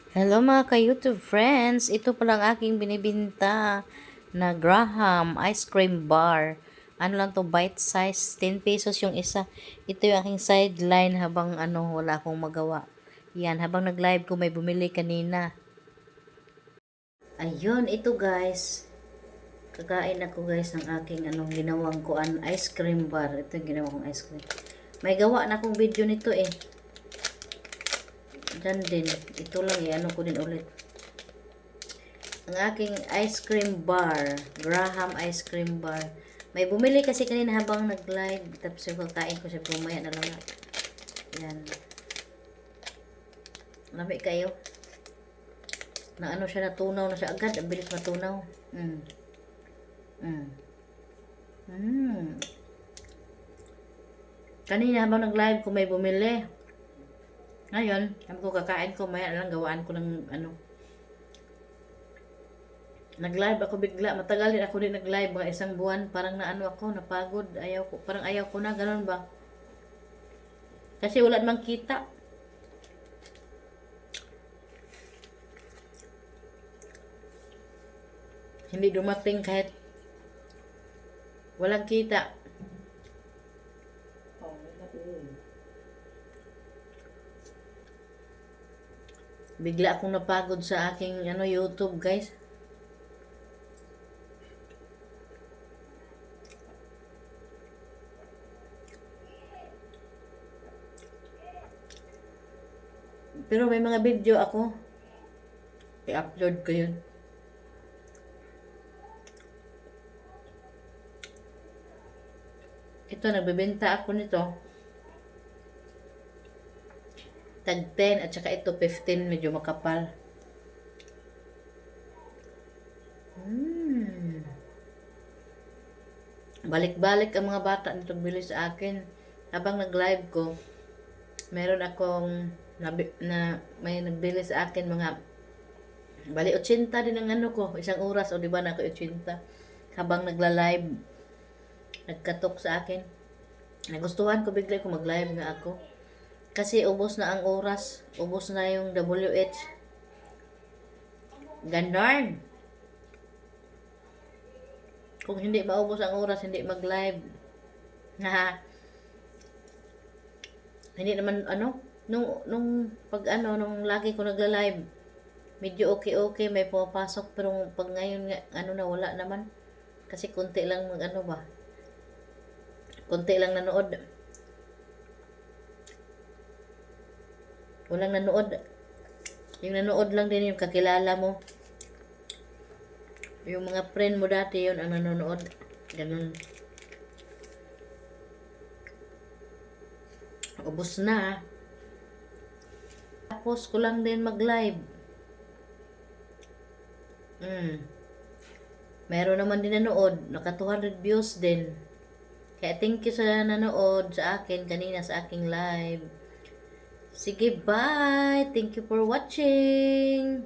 Hello mga ka-YouTube friends! Ito pala ang aking binibinta na Graham ice cream bar. Ano lang to, bite size, 10 pesos yung isa. Ito yung aking sideline habang wala akong magawa. Yan, habang nag-live ko may bumili kanina. Ayun, ito guys. Kakain ako guys ng aking ginawang ko ice cream bar. Ito yung ginawa kong ice cream. May gawa na akong video nito eh. Diyan din. Ito lang ko din ulit. Ang aking ice cream bar. Graham ice cream bar. May bumili kasi kanina habang nag-live. Tapos kakain ko siya bumaya na lang. Yan. Lami kayo. Na siya, natunaw na siya agad. Ang bilis matunaw. Kanina habang nag-live ko may bumili. Ngayon, sabi ko kakain ko. Maya na lang gawaan ko ng nag-live ako bigla. Matagal din ako din nag-live. Mga isang buwan. Parang ako, napagod. Parang ayaw ko na. Ganun ba? Kasi wala namang kita. Hindi dumating kahit walang kita. Bigla akong napagod sa aking YouTube, guys. Pero may mga video ako. I-upload ko yun. Ito, nagbebenta ako nito. Tag 10 at saka ito 15, medyo makapal. Balik-balik ang mga bata nito bili sa akin. Habang nag-live ko, meron akong may nagbili sa akin mga bali 80 din ang ko, isang oras o di ba na ako 80 habang nagla-live. Nagkatok sa akin. Nagustuhan ko bigla ko mag-live nga ako. Kasi ubos na ang oras, ubos na yung WH. Ganon. Kung hindi maubos ang oras, hindi mag-live. Hindi naman nung nung lagi ko nagla-live, medyo okay may pumapasok, pero pag ngayon na wala naman. Kasi konti lang ba? Konti lang nanood. Walang nanood. Yung nanood lang din yung kakilala mo. Yung mga friend mo dati yun ang nanonood. Ganun. Ubos na. Tapos ko lang din mag-live. Meron naman din nanood. Naka 200 views din. Kaya thank you sa nanood sa akin kanina sa aking live. Sige, bye! Thank you for watching!